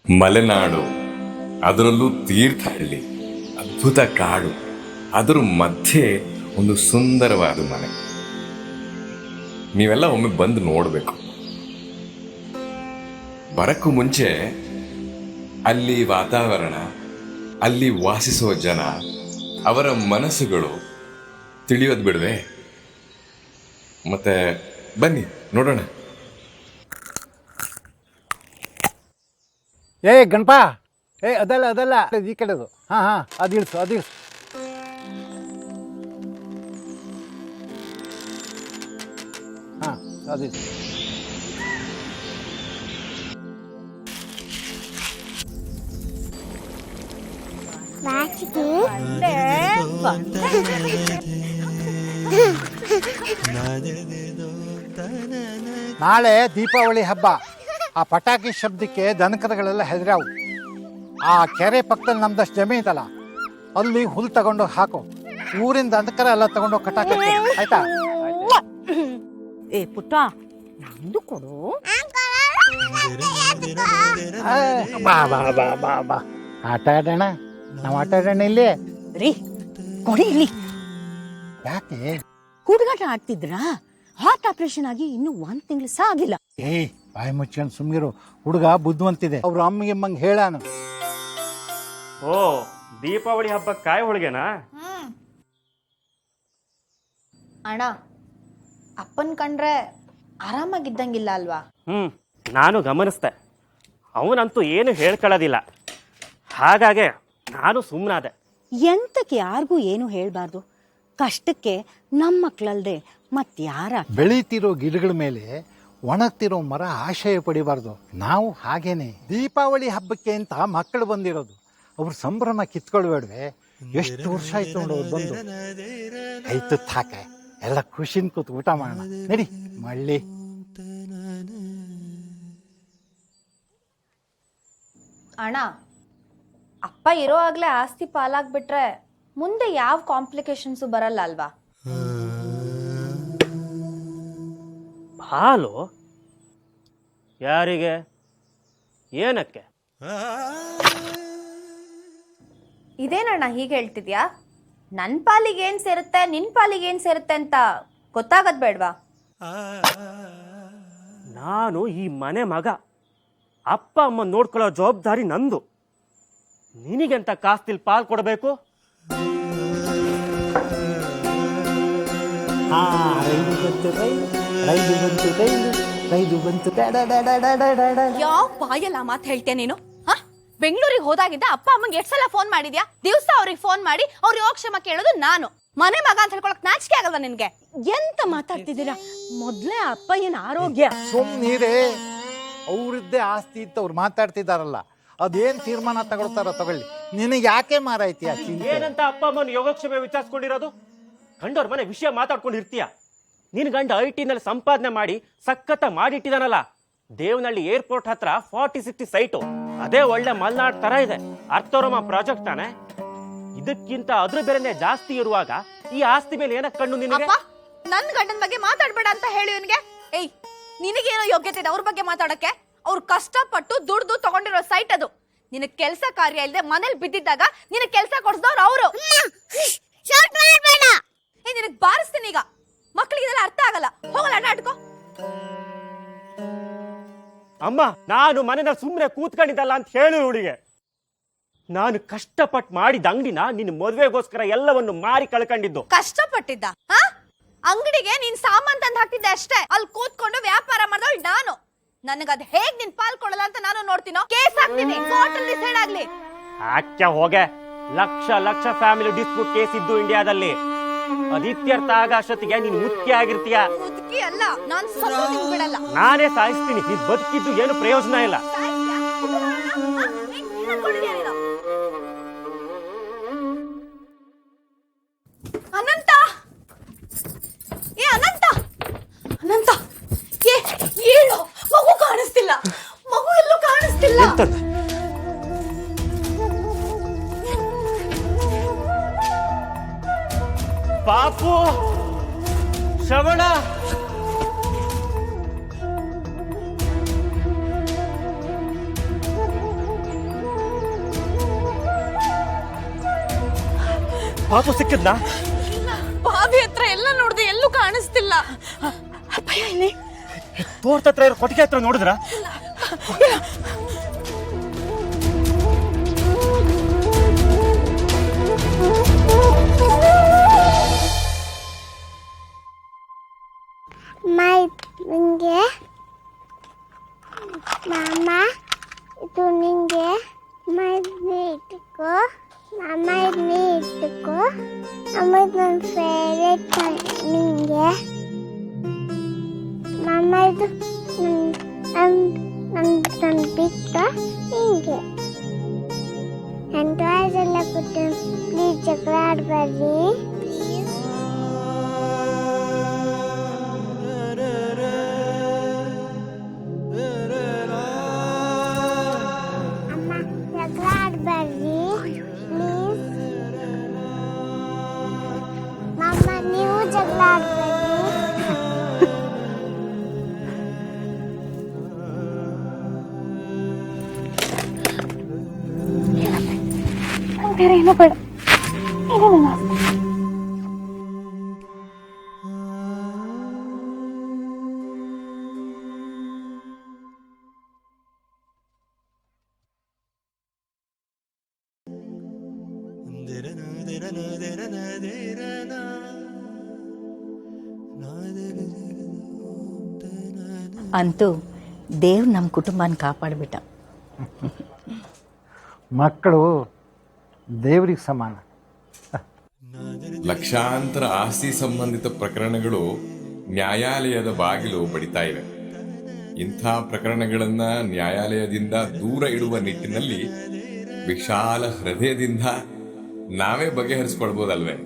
ಮಲೆನಾಡು, ಅದರಲ್ಲೂ ತೀರ್ಥಹಳ್ಳಿ, ಅದ್ಭುತ ಕಾಡು, ಅದರ ಮಧ್ಯೆ ಒಂದು ಸುಂದರವಾದ ಮನೆ. ನೀವೆಲ್ಲ ಒಮ್ಮೆ ಬಂದು ನೋಡಬೇಕು. ಬರಕ್ಕೂ ಮುಂಚೆ ಅಲ್ಲಿ ವಾತಾವರಣ, ಅಲ್ಲಿ ವಾಸಿಸುವ ಜನ, ಅವರ ಮನಸ್ಸುಗಳು ತಿಳಿಯೋದು ಬಿಡವೆ. ಮತ್ತೆ ಬನ್ನಿ ನೋಡೋಣ. ಏ ಗಣಪ, ಅದಲ್ಲ ಈ ಕಡೆದು. ಹಾ ಅದಿಳ್ಸು. ಹಾ ಅದಿಳ್ಸು. ನಾಳೆ ದೀಪಾವಳಿ ಹಬ್ಬ. ಆ ಪಟಾಕಿ ಶಬ್ದಕ್ಕೆ ದನಕರುಗಳೆಲ್ಲ ಹೆದರಾವು. ಆ ಕೆರೆ ಪಕ್ಕದಲ್ಲಿ ನಮ್ದಷ್ಟು ಜಮೀನ್ ಐತಲ್ಲ, ಅಲ್ಲಿ ಹುಲ್ ತಗೊಂಡು ಹಾಕು. ಊರಿಂದ ದನಕರ ಎಲ್ಲ ತಗೊಂಡು ಕಟಾಕ, ಆಯ್ತಾ? ಏ ಪುಟ್ಟ, ನಂದು ಕೊಡು. ಬಾ ಆಟ ಆಡೋಣ. ನಾವು ಆಟ ಆಡೋಣ ಇಲ್ಲಿ. ರೀ ಕೊಡಿ ಇಲ್ಲಿ. ಯಾಕೆ ಹುಡುಗಾಟ ಆಡ್ತಿದ್ರಾ? ಹಾರ್ಟ್ ಆಪರೇಷನ್ ಆಗಿ ಇನ್ನು 1 ತಿಂಗಳು ಸಹ ಆಗಿಲ್ಲ. ಬಾಯಿ ಮುಚ್ಕೊಂಡು ಸುಮ್ಗಿರು. ಹುಡುಗ ಬುದ್ಧಿವಂತಿದೆ. ಅವ್ರ ಅಮ್ಮಗೆ ಹೇಳಾನು. ಓ, ದೀಪಾವಳಿ ಹಬ್ಬ ಕಾಯಿ ಹೋಳಿಗೆನಾ? ಅಣ್ಣ, ಅಪ್ಪನ್ ಕಂಡ್ರೆ ಆರಾಮಾಗಿದ್ದಂಗಿಲ್ಲ ಅಲ್ವಾ? ನಾನು ಗಮನಿಸ್ದೆ. ಅವನಂತೂ ಏನು ಹೇಳ್ಕೊಳ್ಳೋದಿಲ್ಲ. ಹಾಗಾಗಿ ನಾನು ಸುಮ್ಮನಾದೆ. ಎಂತಕ್ಕೆ ಯಾರಿಗೂ ಏನು ಹೇಳ್ಬಾರ್ದು. ಕಷ್ಟಕ್ಕೆ ನಮ್ಮ ಮಕ್ಕಳಲ್ದೆ ಮತ್ಯಾರ? ಬೆಳೀತಿರೋ ಗಿಡಗಳ ಮೇಲೆ ಒಣಗ್ತಿರೋ ಮರ ಆಶಯ ಪಡಿಬಾರ್ದು. ನಾವು ಹಾಗೇನೆ. ದೀಪಾವಳಿ ಹಬ್ಬಕ್ಕೆ ಅಂತ ಮಕ್ಕಳು ಬಂದಿರೋದು. ಅವ್ರ ಸಂಭ್ರಮ ಕಿತ್ಕೊಳ್ಬೇಡ್ವೆ. ಎಷ್ಟು ವರ್ಷ ಆಯ್ತು ನೋಡೋದು ಬಂದು. ಆಯ್ತು ಹಾಕೆ ಎಲ್ಲ ಖುಷಿನ್ ಕೂತು ಊಟ ಮಾಡೋಣ. ನಡಿ ಮಳ್ಳಿ. ಅಣ್ಣ, ಅಪ್ಪ ಇರೋ ಆಗ್ಲೇ ಆಸ್ತಿ ಪಾಲಾಗ್ಬಿಟ್ರೆ ಮುಂದೆ ಯಾವ ಕಾಂಪ್ಲಿಕೇಶನ್ಸು ಬರಲ್ಲ ಅಲ್ವಾ? ಹಾಲು ಯಾರಿಗೆ? ಏನಕ್ಕೆ? ಇದೇನಣ್ಣ ಹೀಗೆ ಹೇಳ್ತಿದ್ಯಾ? ನನ್ನ ಪಾಲಿಗೆ ಏನ್ ಸೇರುತ್ತೆ, ನಿನ್ ಪಾಲಿಗೆ ಏನ್ ಸೇರುತ್ತೆ ಅಂತ ಗೊತ್ತಾಗದ್ ಬೇಡ್ವಾ? ನಾನು ಈ ಮನೆ ಮಗ. ಅಪ್ಪ ಅಮ್ಮ ನೋಡ್ಕೊಳ್ಳೋ ಜವಾಬ್ದಾರಿ ನಂದು. ನಿನಗೆಂತ ಕಾಸ್ತಿಲ್ ಪಾಲ್ ಕೊಡಬೇಕು? ಯಾವ ಬಾಯಲ್ಲ ಮಾತು ಹೇಳ್ತೇನೆ ನೀನು? ಬೆಂಗಳೂರಿಗೆ ಹೋದಾಗಿದ್ದ ಅಪ್ಪ ಅಮ್ಮಂಗೆ ಎಷ್ಟು ಸಲ ಫೋನ್ ಮಾಡಿದ್ಯಾ? ದಿವಸ ಅವ್ರಿಗೆ ಫೋನ್ ಮಾಡಿ ಅವ್ರ ಯೋಗಕ್ಷೇಮ ಕೇಳೋದು ನಾನು. ಮನೆ ಮಗ ಅಂತ ಹೇಳ್ಕೊಳಕ್ ನಾಚಿಕೆ ಆಗಲ್ವಾ ನಿನ್ಗೆ? ಎಂತ ಮಾತಾಡ್ತಿದ್ದೀರಾ? ಮೊದ್ಲೇ ಅಪ್ಪ ಏನ್ ಆರೋಗ್ಯ? ಸುಮ್ನೀರೇ. ಅವ್ರದ್ದೇ ಆಸ್ತಿ ಇತ್ತು, ಅವ್ರು ಮಾತಾಡ್ತಿದಾರಲ್ಲ. ಅದೇನ್ ತೀರ್ಮಾನ ತಗೊಳ್ತಾರ ತಗೊಳ್ಳಿ. ನಿನಗೆ ಯಾಕೆ ಮಾರಾಯ್ತೀಯ? ಏನಂತ ಅಪ್ಪ ಅಮ್ಮನ ಯೋಗಕ್ಷೇಮ ವಿಚಾರಿಸ್ಕೊಂಡಿರೋದು? ಗಂಡವ್ರ ಮನೆ ವಿಷಯ ಮಾತಾಡ್ಕೊಂಡಿರ್ತೀಯ. ನಿನ್ ಗಂಡ IT ನಲ್ಲಿ ಸಂಪಾದನೆ ಮಾಡಿ ಸಖತ್ತ ಮಾಡಿಟ್ಟಿದಾನಲ್ಲ. ದೇವನಹಳ್ಳಿ ಏರ್ಪೋರ್ಟ್ ಹತ್ರ 40-60 ಸೈಟು. ಅದೇ ಒಳ್ಳೆ ಮಲ್ನಾಡ್ ತರ ಇದೆ. ಅರ್ಥೋರಮ ಪ್ರಾಜೆಕ್ಟ್ ತಾನೆ. ಇದಕ್ಕಿಂತ ಅದ್ರ ಬೆಲೆನೇ ಜಾಸ್ತಿ ಇರುವಾಗ ಈ ಆಸ್ತಿ ಮೇಲೆ ಏನಕ್ಕೆ ಕಣ್ಣು ನಿನಗೆ? ನನ್ ಗಂಡನ ಬಗ್ಗೆ ಮಾತಾಡ್ಬೇಡ ಅಂತ ಹೇಳಿ ಇವನ್ಗೆ. ಏಯ್, ನಿನಗೇನೋ ಯೋಗ್ಯತೆ ಇದೆ ಅವ್ರ ಬಗ್ಗೆ ಮಾತಾಡಕ್ಕೆ? ಅವ್ರು ಕಷ್ಟಪಟ್ಟು ದುಡ್ದು ತಗೊಂಡಿರೋ ಸೈಟ್ ಅದು. ನಿನಗ್ ಕೆಲ್ಸ ಕಾರ್ಯ ಇಲ್ಲದೆ ಮನೇಲಿ ಬಿದ್ದಿದ್ದಾಗ ನಿನಗ್ ಕೆಲ್ಸ ಕೊಡ್ಸಿದವ್ರು ಅವರು. ನಿನಗ್ ಬಾರಿಸ್ತೀನಿ ಈಗ. ಮಕ್ಳಿಗೆ ಇದೆಲ್ಲ ಅರ್ಥ ಆಗಲ್ಲ. ಹೋಗಲ್ಲ ನಾಟಕ. ಅಮ್ಮ, ನಾನು ಮನೆಯಲ್ಲಿ ಸುಮ್ಮನೆ ಕೂತ್ಕೊಂಡಿದ್ದಲ್ಲ ಅಂತ ಹೇಳು ಹುಡುಗೆ. ನಾನು ಕಷ್ಟಪಟ್ಟು ಮಾಡಿದ ಅಂಗಡಿನ ನಿನ್ನ ಮದುವೆಗೋಸ್ಕರ ಎಲ್ಲವನ್ನು ಮಾರಿ ಕಳ್ಕೊಂಡಿದ್ದು. ಕಷ್ಟಪಟ್ಟಿದ್ದ? ಅಂಗಡಿಗೆ ನೀನ್ ಸಾಮಾನ್ ತಂದು ಹಾಕ್ತಿದ್ದೆ ಅಷ್ಟೇ. ಅಲ್ಲಿ ಕೂತ್ಕೊಂಡು ವ್ಯಾಪಾರ ಮಾಡಿದವಳು ನಾನು. ನನಗದ್ ಹೇಗ್ ನಿನ್ ಪಾಲ್ ಕೊಡಲ್ಲ ಅಂತ ನಾನು ನೋಡ್ತೀನೋ. ಕೇಸ್ ಹಾಕ್ತೀನಿ, ಕೋರ್ಟಲ್ಲಿ ಡಿಸೈಡ್ ಆಗ್ಲಿ. ಯಾಕೆ ಹೋಗೆ? Lakh lakh family dispute case ಇದ್ದು ಇಂಡಿಯಾದಲ್ಲಿ. ಅದಿತ್ಯರ್ಥ ಆಗಷ್ಟೊತ್ತಿಗೆ ನೀನು ಮುಖ್ಯ ಆಗಿರ್ತೀಯ. ಮುದುಕಿ ಅಲ್ಲ, ನಾನ್ ಸತ್ತು ಬಿಡಲ್ಲ. ನಾನೇ ಸಾಯಿಸ್ತೀನಿ. ನೀನ್ ಬದುಕಿದ್ದು ಏನು ಪ್ರಯೋಜನ ಇಲ್ಲ. ಅನಂತ, ಏ ಅನಂತ, ಅನಂತ, ಹೇಳು. ಮಗು ಕಾಣಿಸ್ತಿಲ್ಲ. ಮಗು ಎಲ್ಲೂ ಕಾಣಿಸ್ತಿಲ್ಲ. ಪಾಪು, ಶ್ರವಣ, ಪಾಪು ಸಿಕ್ಕಿದ್ನಾ? ಬಾವಿ ಹತ್ರ ಎಲ್ಲ ನೋಡ್ದೆ, ಎಲ್ಲೂ ಕಾಣಿಸ್ತಿಲ್ಲ. ಅಪ್ಪಯ್ಯ ಇಲ್ಲಿ ತೋಟದ ಹತ್ರ ಇರೋ ಕೊಟ್ಟಿಗೆ ಹತ್ರ ನೋಡಿದ್ರ? ನಿಂಗೆ ಮಾಮ ಇದು ನಿಂಗೆ ಇಟ್ಕೋ ಮಾಮ ಇದನ್ನೇ ಇಟ್ಕೋ ಅಮ್ಮ ನನ್ನ ಫೇವ್ರೆಟ್ ನಿಂಗೆ ಮಾಮ ಇದು ನನ್ನ ಬಿಟ್ಟು ನಿಂಗೆ ನನ್ನ ಟಾಯ್ಸ್ ಎಲ್ಲ ಕೊಟ್ಟು ಪ್ಲೀಸ್ ಜಗಳ ಆಡಬೇಡಿ ಬೇರೆ ಏನೋ ಬೇಡ. ಅಂತೂ ದೇವ್ರು ನಮ್ಮ ಕುಟುಂಬನ ಕಾಪಾಡ್ಬಿಟ್ಟ. ಮಕ್ಕಳು ದೇವ್ರಿಗೆ ಸಮಾನ. ಲಕ್ಷಾಂತರ ಆಸ್ತಿ ಸಂಬಂಧಿತ ಪ್ರಕರಣಗಳು ನ್ಯಾಯಾಲಯದ ಬಾಗಿಲು ಬಡಿತಾ ಇವೆ. ಇಂಥ ಪ್ರಕರಣಗಳನ್ನ ನ್ಯಾಯಾಲಯದಿಂದ ದೂರ ಇಡುವ ನಿಟ್ಟಿನಲ್ಲಿ ವಿಶಾಲ ಹೃದಯದಿಂದ ನಾವೇ ಬಗೆಹರಿಸ್ಕೊಳ್ಬೋದಲ್ವೇ?